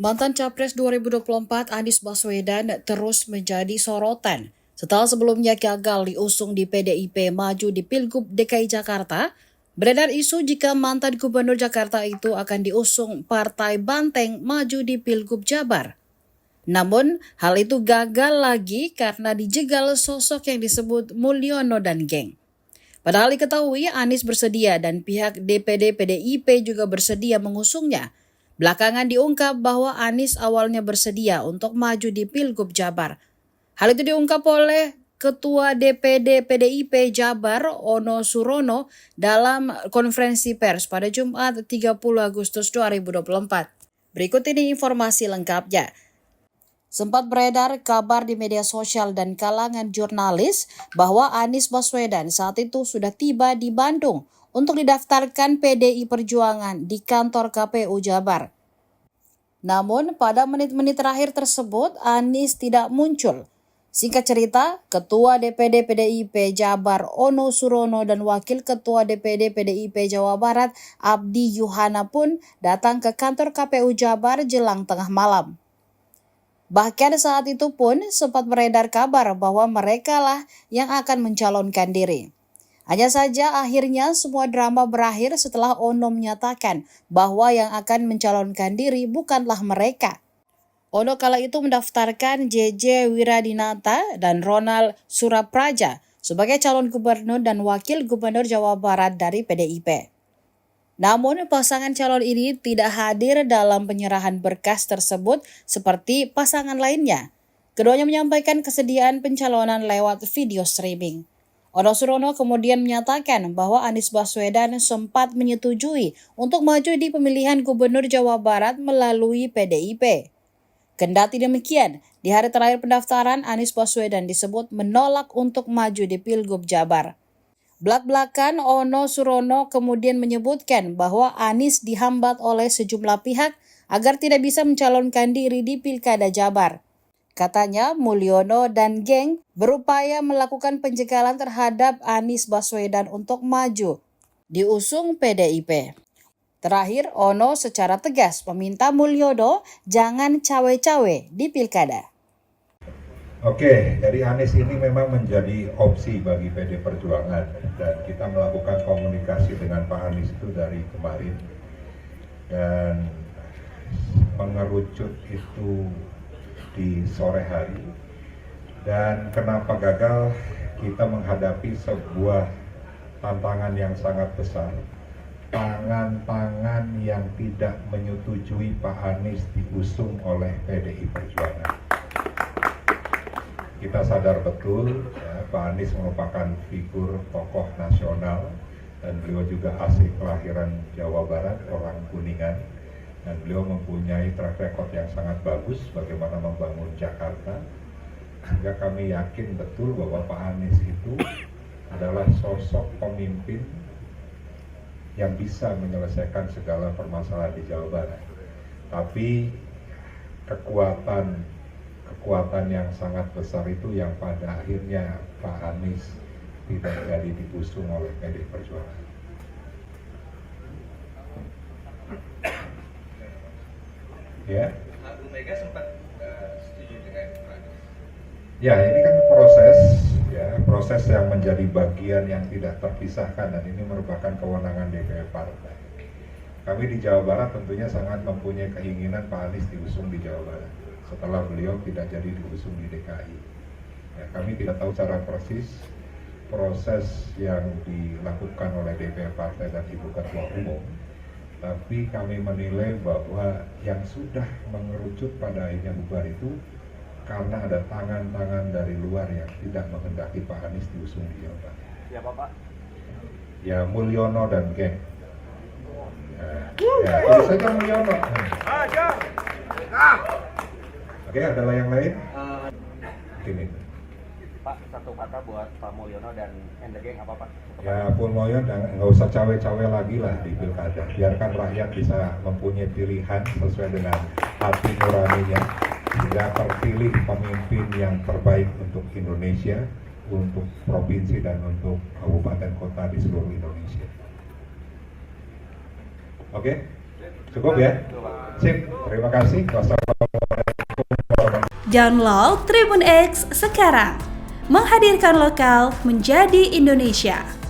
Mantan Capres 2024 Anies Baswedan terus menjadi sorotan. Setelah sebelumnya gagal diusung di PDIP maju di Pilgub DKI Jakarta, beredar isu jika mantan Gubernur Jakarta itu akan diusung Partai Banteng maju di Pilgub Jabar. Namun, hal itu gagal lagi karena dijegal sosok yang disebut Mulyono dan geng. Padahal diketahui Anies bersedia dan pihak DPD PDIP juga bersedia mengusungnya. Belakangan diungkap bahwa Anies awalnya bersedia untuk maju di Pilgub Jabar. Hal itu diungkap oleh Ketua DPD PDIP Jabar Ono Surono dalam konferensi pers pada Jumat 30 Agustus 2024. Berikut ini informasi lengkapnya. Sempat beredar kabar di media sosial dan kalangan jurnalis bahwa Anies Baswedan saat itu sudah tiba di Bandung untuk didaftarkan PDI Perjuangan di kantor KPU Jabar. Namun pada menit-menit terakhir tersebut Anies tidak muncul. Singkat cerita, Ketua DPD PDIP Jabar Ono Surono dan Wakil Ketua DPD PDIP Jawa Barat Abdi Yuhana pun datang ke kantor KPU Jabar jelang tengah malam. Bahkan saat itu pun sempat beredar kabar bahwa mereka lah yang akan mencalonkan diri. Hanya saja akhirnya semua drama berakhir setelah Ono menyatakan bahwa yang akan mencalonkan diri bukanlah mereka. Ono kala itu mendaftarkan JJ Wiradinata dan Ronald Surapraja sebagai calon gubernur dan wakil gubernur Jawa Barat dari PDIP. Namun pasangan calon ini tidak hadir dalam penyerahan berkas tersebut seperti pasangan lainnya. Keduanya menyampaikan kesediaan pencalonan lewat video streaming. Ono Surono kemudian menyatakan bahwa Anies Baswedan sempat menyetujui untuk maju di pemilihan gubernur Jawa Barat melalui PDIP. Kendati demikian, di hari terakhir pendaftaran Anies Baswedan disebut menolak untuk maju di Pilgub Jabar. Belak-belakan Ono Surono kemudian menyebutkan bahwa Anies dihambat oleh sejumlah pihak agar tidak bisa mencalonkan diri di Pilkada Jabar. Katanya Mulyono dan geng berupaya melakukan penjegalan terhadap Anies Baswedan untuk maju diusung PDIP. Terakhir, Ono secara tegas meminta Mulyono jangan cawe-cawe di Pilkada. Oke, dari Anies ini memang menjadi opsi bagi PD Perjuangan dan kita melakukan komunikasi dengan Pak Anies itu dari kemarin dan mengerucut itu di sore hari. Dan kenapa gagal? Kita menghadapi sebuah tantangan yang sangat besar, tangan-tangan yang tidak menyetujui Pak Anies diusung oleh PDI Perjuangan. Kita sadar betul ya, Pak Anies merupakan figur tokoh nasional dan beliau juga asli kelahiran Jawa Barat, orang Kuningan, dan beliau mempunyai track record yang sangat bagus bagaimana membangun Jakarta. Sehingga kami yakin betul bahwa Pak Anies itu adalah sosok pemimpin yang bisa menyelesaikan segala permasalahan di Jawa Barat. Tapi kekuatan yang sangat besar itu yang pada akhirnya Pak Anies tidak jadi diusung oleh PDI Perjuangan. Ya. Bu Mega sempat setuju dengan Pak Anies. Ya, ini kan proses yang menjadi bagian yang tidak terpisahkan dan ini merupakan kewenangan DPR Partai. Kami di Jawa Barat tentunya sangat mempunyai keinginan Pak Anies diusung di Jawa Barat setelah beliau tidak jadi diusung di DKI. Ya, kami tidak tahu secara persis proses yang dilakukan oleh DPR Partai dan Ibu Ketua Umum, tapi kami menilai bahwa yang sudah mengerucut pada akhirnya bubar itu karena ada tangan-tangan dari luar yang tidak menghendaki Pak Anies diusung di Jawa Barat. Siapa Pak? Ya Mulyono dan geng. Ya, terus saja Mulyono. Oke, ada yang lain? Ini. Pak, satu kata buat Pak Mulyono dan the gang apa Pak? Ya, Mulyono nggak usah cawe-cawe lagi lah di pilkada. Biarkan rakyat bisa mempunyai pilihan sesuai dengan hati nuraninya, sehingga terpilih pemimpin yang terbaik untuk Indonesia, untuk provinsi dan untuk kabupaten kota di seluruh Indonesia. Oke, cukup ya? Sip, terima kasih. Wassalamualaikum warahmatullahi. Download Tribun X sekarang, menghadirkan lokal menjadi Indonesia.